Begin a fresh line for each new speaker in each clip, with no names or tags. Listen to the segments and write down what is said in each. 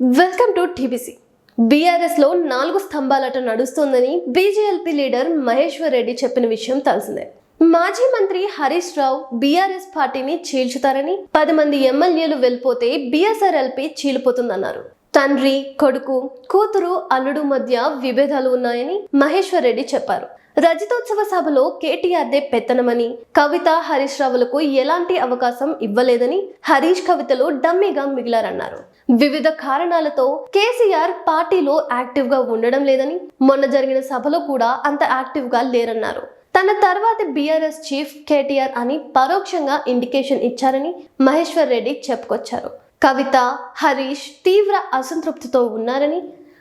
Welcome to TBC. BRS లో 4 స్తంభాలట నడుస్తోందని BJLP leader Maheshwar Reddy చెప్పిన విషయం తెలిసిందే. మాజీ మంత్రి హరీష్ రావు బీఆర్ఎస్ పార్టీని చీల్చుతారని, 10 మంది ఎమ్మెల్యేలు వెళ్ళిపోతే బీఎస్ఆర్ఎల్పీ చీలిపోతుందన్నారు. తండ్రి, కొడుకు, కూతురు, అల్లుడు మధ్య విభేదాలు ఉన్నాయని మహేశ్వర్ రెడ్డి చెప్పారు. రజతోత్సవ సభలో కేటీఆర్దే పెత్తనమని, కవిత, హరీష్ రావులకు ఎలాంటి అవకాశం ఇవ్వలేదని, హరీష్ కవితలు డమ్మీగా మిగిలారన్నారు. వివిధ కారణాలతో కేసీఆర్ పార్టీలో యాక్టివ్ గా ఉండడం లేదని, మొన్న జరిగిన సభలో కూడా అంత యాక్టివ్ గా లేరన్నారు. తన తర్వాత బీఆర్ఎస్ చీఫ్ కేటీఆర్ అని పరోక్షంగా ఇండికేషన్ ఇచ్చారని మహేశ్వర్ రెడ్డి చెప్పుకొచ్చారు. కవిత, హరీష్ తీవ్ర అసంతృప్తితో ఉన్నారని,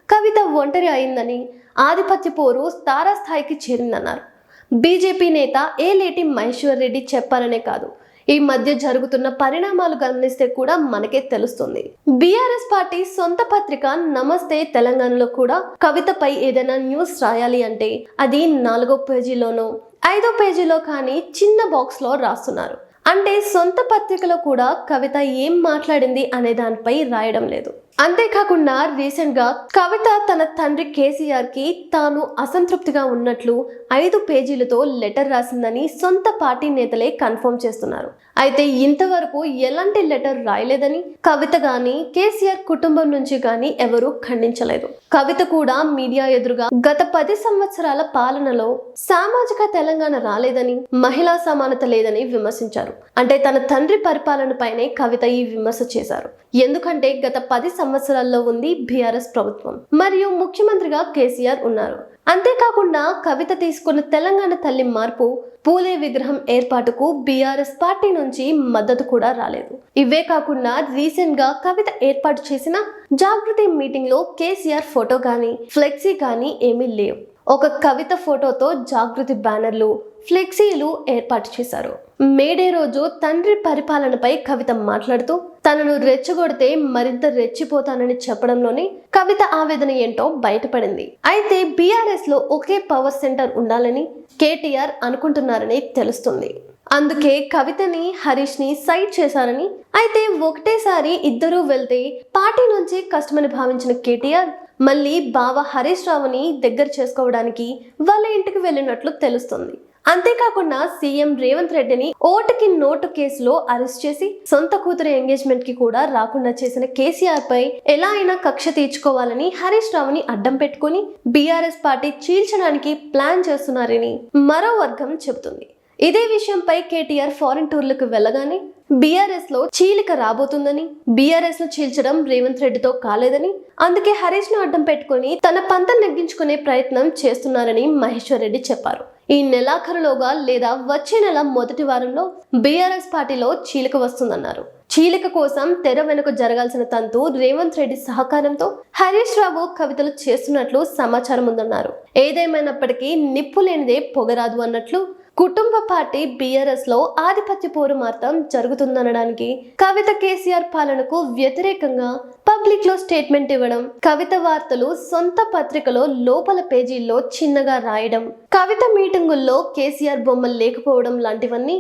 కవిత ఒంటరి అయిందని, ఆధిపత్య పోరు తారాస్థాయికి చేరిందన్నారు. బీజేపీ నేత ఏలేటి మహేశ్వర్ రెడ్డి చెప్పారనే కాదు, ఈ మధ్య జరుగుతున్న పరిణామాలు గమనిస్తే కూడా మనకే తెలుస్తుంది. బీఆర్ఎస్ పార్టీ సొంత పత్రిక నమస్తే తెలంగాణలో కూడా కవితపై ఏదైనా న్యూస్ రాయాలి అంటే అది 4వ పేజీలోనో 5వ పేజీలో కానీ చిన్న బాక్స్ లో రాస్తున్నారు. అంటే సొంత పత్రికలో కూడా కవిత ఏం మాట్లాడింది అనే దానిపై రాయడం లేదు. అంతేకాకుండా రీసెంట్ గా కవిత తన తండ్రి కేసీఆర్ కి తాను అసంతృప్తిగా ఉన్నట్లు 5 పేజీలతో లెటర్ రాసిందని సొంత పార్టీ నేతలే కన్ఫర్మ్ చేస్తున్నారు. అయితే ఇంతవరకు ఎలాంటి లెటర్ రాయలేదని కవిత గాని కేసీఆర్ కుటుంబం నుంచి గాని ఎవరూ ఖండించలేదు. కవిత కూడా మీడియా ఎదురుగా గత 10 సంవత్సరాల పాలనలో సామాజిక తెలంగాణ రాలేదని, మహిళా సమానత లేదని విమర్శించారు. అంటే తన తండ్రి పరిపాలన పైనే కవిత ఈ విమర్శ చేశారు. ఎందుకంటే గత 10 సంవత్సరాల్లో ఉంది బీఆర్ఎస్ ప్రభుత్వం మరియు ముఖ్యమంత్రిగా కేసీఆర్ ఉన్నారు. అంతేకాకుండా కవిత తీసుకున్న తెలంగాణ తల్లి మార్పు, పూలే విగ్రహం ఏర్పాటుకు బీఆర్ఎస్ పార్టీ నుంచి మద్దతు కూడా రాలేదు. ఇవే కాకుండా రీసెంట్ గా కవిత ఏర్పాటు చేసిన జాగృతి మీటింగ్ లో కేసీఆర్ ఫోటో గానీ ఫ్లెక్సీ గానీ ఏమీ లేవు. ఒక కవిత ఫోటోతో జాగృతి బ్యానర్లు, ఫ్లెక్సీలు ఏర్పాటు చేశారు. మేడే రోజు తండ్రి పరిపాలనపై కవిత మాట్లాడుతూ తనను రెచ్చగొడితే మరింత రెచ్చిపోతానని చెప్పడంలోనే కవిత ఆవేదన ఏంటో బయటపడింది. అయితే బీఆర్ఎస్ లో ఒకే పవర్ సెంటర్ ఉండాలని కేటీఆర్ అనుకుంటున్నారని తెలుస్తుంది. అందుకే కవితని, హరీష్ ని సైడ్ చేశారని, అయితే ఒకటేసారి ఇద్దరూ వెళ్తే పార్టీ నుంచి కష్టమని భావించిన కేటీఆర్ మళ్ళీ బావ హరీష్ రావుని దగ్గర చేసుకోవడానికి వాళ్ళ ఇంటికి వెళ్ళినట్లు తెలుస్తుంది. అంతేకాకుండా సీఎం రేవంత్ రెడ్డిని ఓటుకి నోటు కేసులో అరెస్ట్ చేసి సొంత కూతురు ఎంగేజ్మెంట్ కి కూడా రాకుండా చేసిన కేసీఆర్ పై ఎలా అయినా కక్ష తీర్చుకోవాలని హరీష్ రావుని అడ్డం పెట్టుకుని బీఆర్ఎస్ పార్టీ చీల్చడానికి ప్లాన్ చేస్తున్నారని మరో వర్గం చెబుతుంది. ఇదే విషయంపై కేటీఆర్ ఫారిన్ టూర్లకు వెళ్ళగానే బీఆర్ఎస్ లో చీలిక రాబోతుందని, బీఆర్ఎస్ ను చీల్చడం రేవంత్ రెడ్డితో కాలేదని, అందుకే హరీష్ ను అడ్డం పెట్టుకుని తన పంతం నెగ్గించుకునే ప్రయత్నం చేస్తున్నారని మహేశ్వర్ రెడ్డి చెప్పారు. ఈ నెలాఖరులోగా లేదా వచ్చే నెల మొదటి వారంలో బీఆర్ఎస్ పార్టీలో చీలిక వస్తుందన్నారు. చీలిక కోసం తెర వెనుక జరగాల్సిన తంతు రేవంత్ రెడ్డి సహకారంతో హరీష్ రావు కవితలు చేస్తున్నట్లు సమాచారం ఉందన్నారు. ఏదేమైనప్పటికీ నిప్పు లేనిదే పొగరాదు అన్నట్లు కుటుంబ పార్టీ బీఆర్ఎస్ లో ఆధిపత్య పోరు మాత్రం జరుగుతుందనడానికి, కవిత కేసీఆర్ పాలనకు వ్యతిరేకంగా పబ్లిక్ లో స్టేట్మెంట్ ఇవ్వడం, కవిత వార్తలు సొంత పత్రికలో లోపల పేజీల్లో చిన్నగా రాయడం, కవిత మీటింగుల్లో కేసీఆర్ బొమ్మలు లేకపోవడం లాంటివన్నీ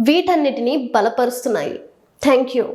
వీటన్నిటిని బలపరుస్తున్నాయి. Thank you.